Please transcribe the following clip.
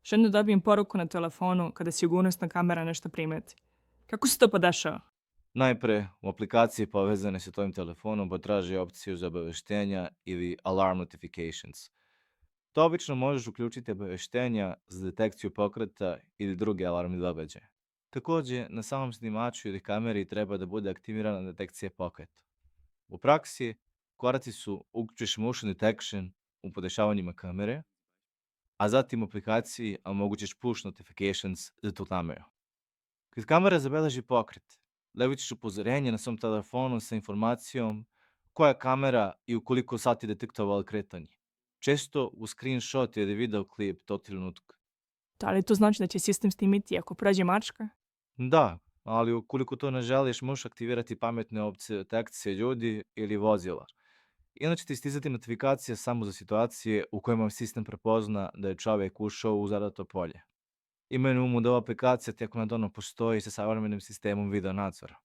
Želim da dobijem poruku na telefonu kada sigurnosna kamera nešto primeti. Kako se to podešava? Najpre, u aplikaciji povezane sa tvojim telefonom potraži opciju za obaveštenja ili Alarm Notifications. To obično možeš uključiti obaveštenja za detekciju pokreta ili druge alarmne događaje. Takođe, na samom snimaču ili kameri treba da bude aktivirana detekcija pokreta. U praksi, koraci su uključiš motion detection u podešavanjima kamere, a zatim u aplikaciji omogućiš push notifications za tu kameru. Kad kamera zabeleži pokret, levićeš upozorenje na svom telefonu sa informacijom koja je kamera i u koliko sati detektovala kretanje. Često u screenshot ili video klip tog trenutka. Da li to znači da će sistem snimiti ako prođe mačka? Da, ali ukoliko to ne želiš, možeš aktivirati pametne opcije detekcije ljudi ili vozila. Inače ti stizati notifikacija samo za situacije u kojima sistem prepozna da je čovjek ušao u zadato polje. Imaj na umu da ova aplikacija tek nadalje postoji sa savremenim sistemom video nadzora.